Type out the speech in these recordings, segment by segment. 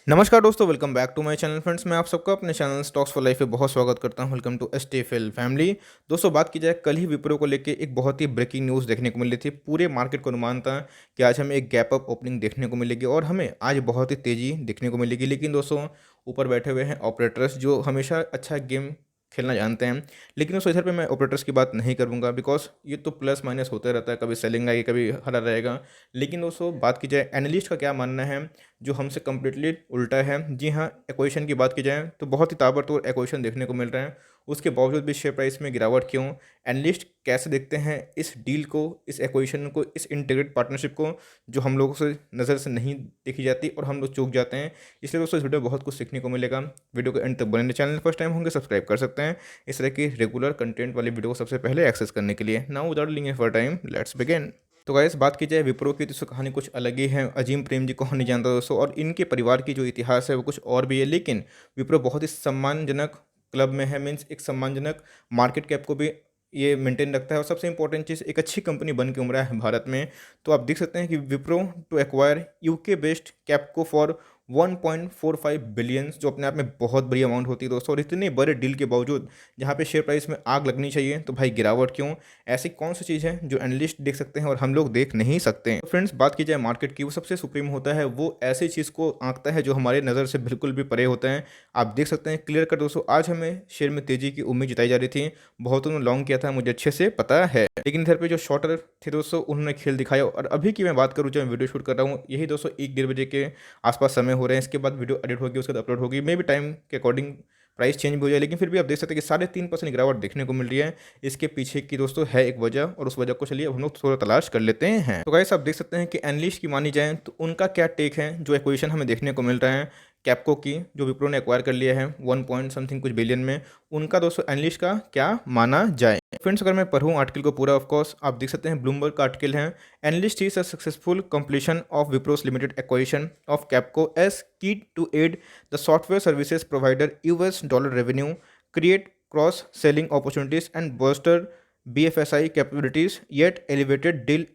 नमस्कार दोस्तों, welcome back to my channel friends. मैं आप सबका अपने चैनल स्टॉक्स फॉर लाइफ पे बहुत स्वागत करता हूं। Welcome to STFL family. दोस्तों, बात की जाए, कल ही विप्रो को लेके एक बहुत ही ब्रेकिंग न्यूज़ देखने को मिली थी। पूरे मार्केट को अनुमान था कि आज हमें एक गैप अप ओपनिंग देखने को मिलेगी और हमें आज बहुत ही तेज़ी देखने को मिलेगी। लेकिन दोस्तों, ऊपर बैठे हुए हैं ऑपरेटर्स जो हमेशा अच्छा गेम खेलना जानते हैं। लेकिन दोस्तों, इधर पे मैं ऑपरेटर्स की बात नहीं करूंगा, बिकॉज ये तो प्लस माइनस होता रहता है, कभी सेलिंग आएगी, कभी हरा रहेगा। लेकिन दोस्तों, बात की जाए एनालिस्ट का क्या मानना है, जो हमसे कम्प्लीटली उल्टा है। जी हाँ, एक्वेशन की बात की जाए तो बहुत ही ताबड़तोड़ एक्वेशन देखने को मिल रहे हैं। उसके बावजूद भी शेयर प्राइस में गिरावट क्यों? एनालिस्ट कैसे देखते हैं इस डील को, इस एक्वेशन को, इस इंटीग्रेट पार्टनरशिप को, जो हम लोगों से नज़र से नहीं देखी जाती और हम लोग चूक जाते हैं। इसलिए दोस्तों, इस वीडियो में बहुत कुछ सीखने को मिलेगा। वीडियो को एंड तक बने। चैनल फर्स्ट टाइम होंगे सब्सक्राइब कर सकते हैं इस तरह की रेगुलर कंटेंट वाली वीडियो को सबसे पहले एक्सेस करने के लिए। नाउ विदाउट लिंग फॉर टाइम, लेट्स बिगिन। तो गाइस, बात की जाए विप्रो की, तो कहानी कुछ अलग ही है। अजीम प्रेम जी को नहीं जानता दोस्तों, और इनके परिवार की जो इतिहास है वो कुछ और भी है। लेकिन विप्रो बहुत ही सम्मानजनक क्लब में है, मीन्स एक सम्मानजनक मार्केट कैप को भी ये मेंटेन रखता है। और सबसे इंपॉर्टेंट चीज़, एक अच्छी कंपनी बन के उभरा है भारत में। तो आप देख सकते हैं कि Wipro to acquire UK based Capco for 1.45 billion, जो अपने आप में बहुत बड़ी अमाउंट होती है दोस्तों। और इतने बड़े डील के बावजूद जहाँ पे शेयर प्राइस में आग लगनी चाहिए, तो भाई गिरावट क्यों? ऐसी कौन सी चीज़ है जो एनालिस्ट देख सकते हैं और हम लोग देख नहीं सकते हैं? तो फ्रेंड्स, बात की जाए मार्केट की, वो सबसे सुप्रीम होता है, वो ऐसी चीज़ को आंकता है जो हमारे नज़र से बिल्कुल भी परे होते हैं। आप देख सकते हैं क्लियर कट दोस्तों, आज हमें शेयर में तेजी की उम्मीद जताई जा रही थी। बहुतों ने लॉन्ग किया था, मुझे अच्छे से पता है। लेकिन इधर पे जो शॉर्टर थे दोस्तों, उन्होंने खेल दिखाया। और अभी की मैं बात करूँ, जब मैं वीडियो शूट कर रहा हूँ, यही दोस्तों 1-1:30 बजे के आसपास समय हो रहे हैं। इसके बाद वीडियो एडिट होगी, उसके बाद अपलोड होगी। मे भी टाइम के अकॉर्डिंग प्राइस चेंज भी हो जाए, लेकिन फिर भी आप देख सकते हैं कि 3.5% गिरावट देखने को मिल रही है। इसके पीछे की दोस्तों है एक वजह, और उस वजह को चलिए हम लोग थोड़ा तलाश कर लेते हैं। तो गाइस, आप देख सकते हैं कि एनालिस्ट की मानी जाए तो उनका क्या टेक है, जो एक्वेशन हमें देखने को मिल रहा है कैपको की, जो विप्रो ने एक्वायर कर लिया है 1 पॉइंट समथिंग कुछ बिलियन में। उनका दोस्तों एनालिस्ट का क्या माना जाए? फ्रेंड्स, अगर मैं पढ़ूँ आर्टिकल को पूरा, ऑफ कोर्स आप देख सकते हैं ब्लूमबर्ग का आर्टिकल है। Analyst is a successful completion of Wipro's limited acquisition of Capco as key to add the software services provider US dollar revenue, create cross selling opportunities and booster BFSI capabilities, yet elevated deal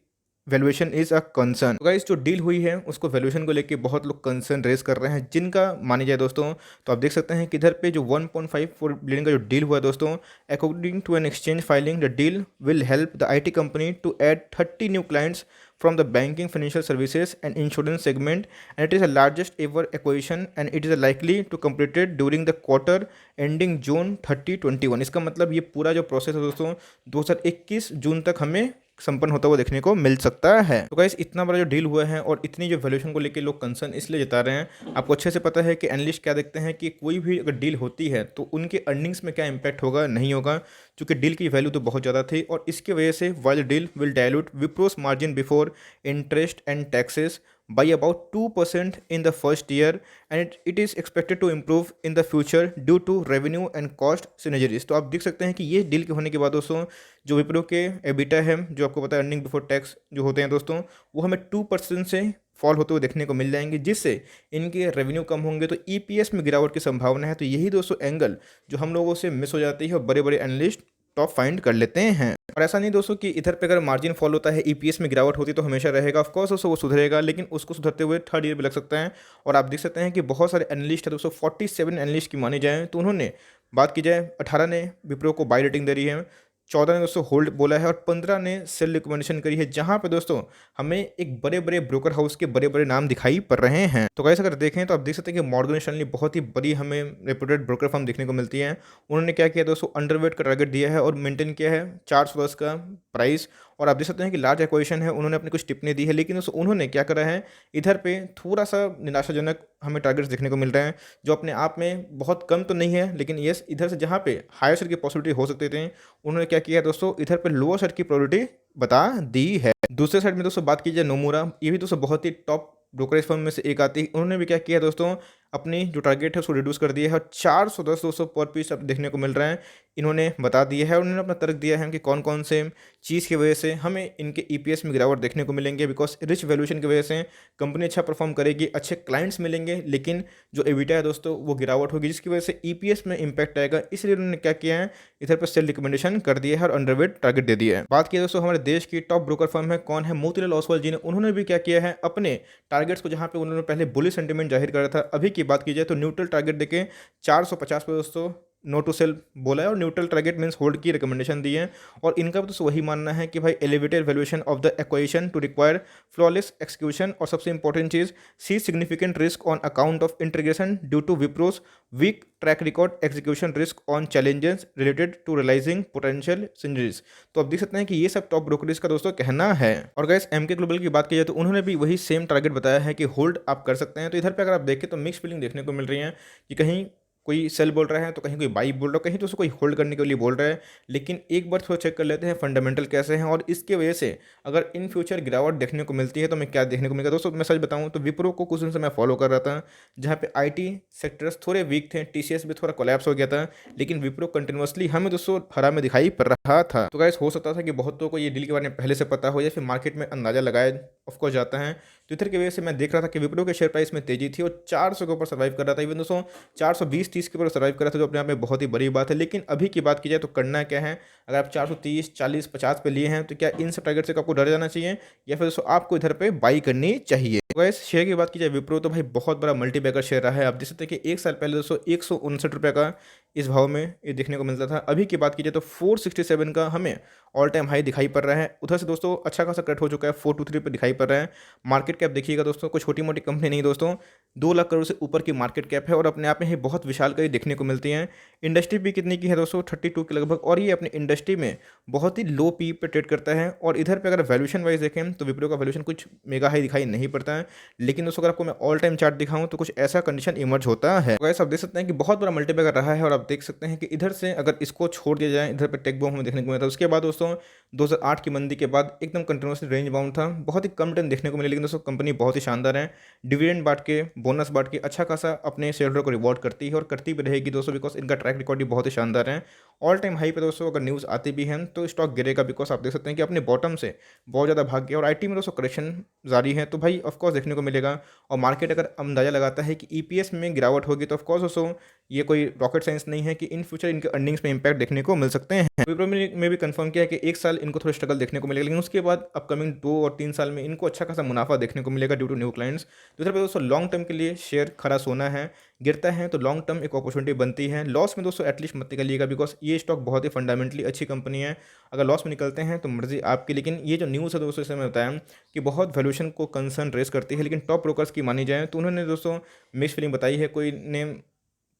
valuation is a concern. तो guys, जो deal हुई है उसको valuation को लेके बहुत लोग concern raise कर रहे हैं, जिनका मानी जाए दोस्तों, तो आप देख सकते हैं कि इधर पे जो 1.54 बिलियन का जो डील हुआ है दोस्तों, according to an exchange filing, the deal will help the IT company to add 30 new clients from the banking, financial services and insurance segment, and it is the largest ever acquisition and it is likely to completed during the quarter ending June 30, 2021। इसका मतलब ये पूरा जो process है दोस्तों 2021 जून तक हमें संपन्न होता हुआ देखने को मिल सकता है। तो गाइस, इतना बड़ा जो डील हुआ है और इतनी जो वैल्यूएशन को लेके लोग कंसर्न इसलिए जता रहे हैं, आपको अच्छे से पता है कि एनालिस्ट क्या देखते हैं कि कोई भी अगर डील होती है तो उनके अर्निंग्स में क्या इंपैक्ट होगा, नहीं होगा, क्योंकि डील की वैल्यू तो बहुत ज़्यादा थी। और इसकी वजह से while deal will dilute Wipro's margin before interest and taxes by about 2% in the first year, and it is expected to improve in the future due to revenue and cost synergies। तो आप देख सकते हैं कि ये डील के होने के बाद दोस्तों, जो विप्रो के एबिटा है, जो आपको पता है अर्निंग बिफोर टैक्स जो होते हैं दोस्तों, वो हमें 2% से फॉल होते हुए देखने को मिल जाएंगे, जिससे इनके रेवेन्यू कम होंगे तो EPS में गिरावट की संभावना है। तो यही दोस्तों एंगल जो हम लोगों से मिस हो जाती है और बड़े बड़े एनालिस्ट टॉप फाइंड कर लेते हैं। और ऐसा नहीं दोस्तों कि इधर पे अगर मार्जिन फॉल होता है, EPS में गिरावट होती है तो हमेशा रहेगा। ऑफ कोर्स दोस्तों वो सुधरेगा, लेकिन उसको सुधरते हुए थर्ड ईयर भी लग सकता है। और आप देख सकते हैं कि बहुत सारे एनालिस्ट है दोस्तों, 47 एनालिस्ट की मानी जाए तो उन्होंने बात की जाए 18 ने विप्रो को बाय रेटिंग दे रही है, 14 ने दोस्तों होल्ड बोला है और 15 ने सेल रिकमेंडेशन करी है, जहां पे दोस्तों हमें एक बड़े बड़े ब्रोकर हाउस के बड़े बड़े नाम दिखाई पड़ रहे हैं। तो गाइस, अगर देखें तो आप देख सकते हैं कि मॉर्गन स्टैनली बहुत ही बड़ी हमें रेप्यूटेड ब्रोकर फर्म देखने को मिलती है। उन्होंने क्या किया दोस्तों, अंडरवेट का टारगेट दिया है और मेंटेन किया है 410 का प्राइस। और आप देख सकते हैं कि लार्ज एक्वाजिशन है, उन्होंने अपनी कुछ टिप्पणी दी है, लेकिन दोस्तों उन्होंने क्या करा है, इधर पे थोड़ा सा निराशाजनक हमें टारगेट्स देखने को मिल रहे हैं, जो अपने आप में बहुत कम तो नहीं है, लेकिन यस, इधर से जहाँ पे हायर सेट की पॉसिबिलिटी हो सकते थे, उन्होंने क्या किया दोस्तों, इधर पे लोअर सेट की प्रोबेबिलिटी बता दी है। दूसरे साइड में दोस्तों बात की जाए नोमुरा, ये भी दोस्तों बहुत ही टॉप ब्रोकरेज फर्म में से एक आती है। उन्होंने भी क्या किया दोस्तों, अपनी जो टारगेट है उसको रिड्यूस कर दिया है और 410 200 पर पीस अब देखने को मिल रहा है, इन्होंने बता दिया है। और उन्होंने अपना तर्क दिया है कि कौन कौन से चीज़ की वजह से हमें इनके EPS में गिरावट देखने को मिलेंगे। बिकॉज रिच वैल्यूएशन की वजह से कंपनी अच्छा परफॉर्म करेगी, अच्छे क्लाइंट्स मिलेंगे, लेकिन जो एबिटा है दोस्तों वो गिरावट होगी, जिसकी वजह से EPS में इंपैक्ट आएगा। इसलिए उन्होंने क्या किया है, इधर पर सेल रिकमेंडेशन कर दिया है और अंडरवेट टारगेट दे दिया है। बात की दोस्तों हमारे देश की टॉप ब्रोकर फर्म है, कौन है, मोतीलाल ओसवाल जी ने। उन्होंने भी क्या किया है, अपने टारगेट्स को, जहाँ पे उन्होंने पहले बुलिश सेंटीमेंट जाहिर करा था, अभी की बात की जाए तो न्यूट्रल टारगेट देके 450 पे दोस्तों नो टू सेल बोला है और न्यूट्रल टारगेट मींस होल्ड की रिकमेंडेशन दी है। और इनका भी तो वही मानना है कि भाई elevated valuation of the acquisition to require flawless execution, और सबसे इंपॉर्टेंट चीज सी significant risk on account of integration due to Wipro's weak track record execution risk on challenges related to realising potential synergies. तो अब देख सकते हैं कि ये सब टॉप ब्रोकरेज का दोस्तों कहना है। और गाइस एमके ग्लोबल की बात की जाए तो उन्होंने भी वही सेम टारगेट बताया है कि होल्ड आप कर सकते हैं। तो इधर पे अगर आप देखें तो मिक्स फीलिंग देखने को मिल रही है कि कहीं कोई सेल बोल रहा है तो कहीं कोई बाई बोल रहा है, कहीं तो उसको कोई होल्ड करने के लिए बोल रहा है। लेकिन एक बार थोड़ा चेक कर लेते हैं फंडामेंटल कैसे हैं, और इसके वजह से अगर इन फ्यूचर गिरावट देखने को मिलती है तो मैं क्या देखने को मिलेगा। दोस्तों मैं सच बताऊं तो विप्रो को कुछ दिन से मैं फॉलो कर रहा था, जहाँ पे आईटी सेक्टर्स थोड़े वीक थे, टीसीएस भी थोड़ा कोलैप्स हो गया था, लेकिन विप्रो कंटिन्यूअसली हमें दोस्तों हरा में दिखाई पड़ रहा था। तो गाइस हो सकता था कि बहुतों को ये डील के बारे में पहले से पता हो या फिर मार्केट में अंदाजा लगाया ऑफकोर्स जाता है। तो इधर की वजह से मैं देख रहा था कि विप्रो के शेयर प्राइस में तेजी थी और 400 के ऊपर सर्वाइव कर रहा था। इवन दोस्तों 420-30 के ऊपर सर्वाइव कर रहा था, जो अपने आप में बहुत ही बड़ी बात है। लेकिन अभी की बात की जाए तो करना क्या है, अगर आप 430, 40, 50 पे लिए हैं तो क्या इन सब टारगेट से आपको डर जाना चाहिए या फिर दोस्तों आपको इधर पे बाई करनी चाहिए। वैसे शेयर की बात की जाए विप्रो तो भाई बहुत बड़ा मल्टीबैगर शेयर रहा है। आप देख सकते हैं कि एक साल पहले दोस्तों 159 रुपये का इस भाव में ये देखने को मिलता था। अभी की बात की जाए तो 467 का हमें ऑल टाइम हाई दिखाई पड़ रहा है। उधर से दोस्तों अच्छा खासा कट हो चुका है, 423 पे दिखाई पड़ रहा है। मार्केट कैप देखिएगा दोस्तों, कोई छोटी मोटी कंपनी नहीं दोस्तों, 2 लाख करोड़ से ऊपर की मार्केट कैप है और अपने आप में ही बहुत विशाल कई देखने को मिलती हैं। इंडस्ट्री भी कितनी की है दोस्तों, 32 के लगभग, और ये अपनी इंडस्ट्री में बहुत ही लो पी पे ट्रेड करता है। और इधर पे अगर वैल्यूशन वाइज देखें तो विप्रो का वैल्यूशन कुछ मेगा हाई दिखाई नहीं पड़ता है। लेकिन दोस्तों अगर आपको मैं ऑल टाइम चार्ट दिखाऊं तो कुछ ऐसा कंडीशन इमर्ज होता है। तो आप देख सकते हैं कि बहुत बड़ा मल्टीबैगर रहा है। और आप देख सकते हैं कि इधर से अगर इसको छोड़ दिया जाए, इधर पे टेक बूम हमें देखने को मिला था। उसके बाद दोस्तों 2008 की मंदी के बाद एकदम कंटिन्यूसली रेंज बाउंड था, बहुत ही कम टर्न देखने को मिले। लेकिन दोस्तों कंपनी बहुत ही शानदार है, डिविडेंड बांट के, बोनस बांट के अच्छा खासा अपने शेयर होल्डर को रिवॉर्ड करती है और करती भी रहेगी दोस्तों, बिकॉज इनका ट्रैक रिकॉर्ड भी बहुत ही शानदार है। ऑल टाइम हाई पे दोस्तों अगर न्यूज़ आती भी है तो स्टॉक गिरेगा, बिकॉज आप देख सकते हैं कि अपने बॉटम से बहुत ज़्यादा भाग गया। और आईटी में दोस्तों करेक्शन जारी है, तो भाई ऑफकोर्स देखने को मिलेगा। और मार्केट अगर अंदाजा लगाता है कि ईपीएस में गिरावट होगी तो ऑफकोर्स दोस्तों ये कोई रॉकेट साइंस नहीं है कि इन फ्यूचर इनके अर्निंग्स में इंपैक्ट देखने को मिल सकते हैं। विप्रो में भी कंफर्म किया है कि एक साल इनको थोड़ा स्ट्रगल देखने को मिलेगा, लेकिन उसके बाद अपकमिंग 2 और 3 साल में इनको अच्छा खासा मुनाफा देखने को मिलेगा ड्यू टू न्यू क्लाइंट्स। दूसरे पे दोस्तों लॉन्ग टर्म के लिए शेयर खरा सोना है, गिरता है तो लॉन्ग टर्म एक अपॉर्चुनिटी बनती है। लॉस में दोस्तों एटलीस्ट मत निकलिएगा, बिकॉज ये स्टॉक बहुत ही फंडामेंटली अच्छी कंपनी है। अगर लॉस में निकलते हैं तो मर्जी आपकी। लेकिन ये जो न्यूज़ है दोस्तों, इससे मैं बताया कि बहुत वैल्यूएशन को कंसर्न रेस करती है। लेकिन टॉप ब्रोकर्स की मानी जाए तो उन्होंने दोस्तों मिक्स फीलिंग बताई है। कोई ने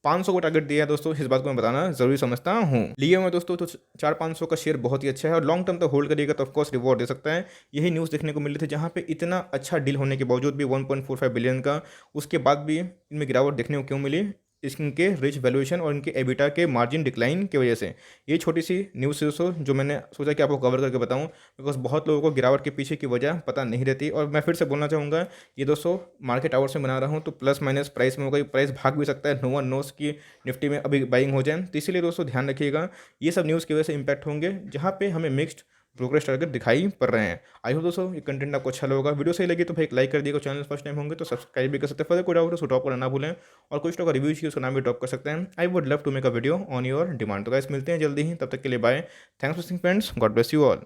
500 को टारगेट दिया है दोस्तों, इस बात को मैं बताना जरूरी समझता हूँ। लिए हुए दोस्तों तो 400-500 का शेयर बहुत ही अच्छा है और लॉन्ग टर्म तक होल्ड करिएगा तो ऑफकोर्स रिवॉर्ड दे सकता है। यही न्यूज़ देखने को मिल रही थी, जहाँ पे इतना अच्छा डील होने के बावजूद भी 1.45 बिलियन का, उसके बाद भी इनमें गिरावट देखने को क्यों मिली, इनके रिच वैल्यूएशन और इनके एबिटा के मार्जिन डिक्लाइन की वजह से। ये छोटी सी न्यूज़ दोस्तों जो मैंने सोचा कि आपको कवर करके बताऊं, बिकॉज बहुत लोगों को गिरावट के पीछे की वजह पता नहीं रहती। और मैं फिर से बोलना चाहूँगा, ये दोस्तों मार्केट आवर्स में बना रहा हूँ तो प्लस माइनस प्राइस में होगा, प्राइस भाग भी सकता है, नो वन नोस की निफ्टी में अभी बाइंग हो जाए। तो इसीलिए दोस्तों ध्यान रखिएगा, ये सब न्यूज़ की वजह से इंपैक्ट होंगे, जहाँ पे हमें मिक्स्ड प्रोग्रेस टारगेट दिखाई पड़ रहे हैं। आई होप दोस्तों ये कंटेंट आपको अच्छा लगा। वीडियो सही लगी तो भाई एक लाइक कर दिएगा, चैनल फर्स्ट टाइम होंगे तो सब्सक्राइब भी कर सकते हैं। फर्दर कोई डाउट हो तो ड्रॉप करना ना भूलें, और कुछ तो का रिव्यू चाहिए उसका नाम भी ड्रॉप कर सकते हैं। I would love to make a video on your demand. तो गाइस मिलते हैं जल्दी ही, तब तक के लिए bye. Thanks for watching friends, God bless you all.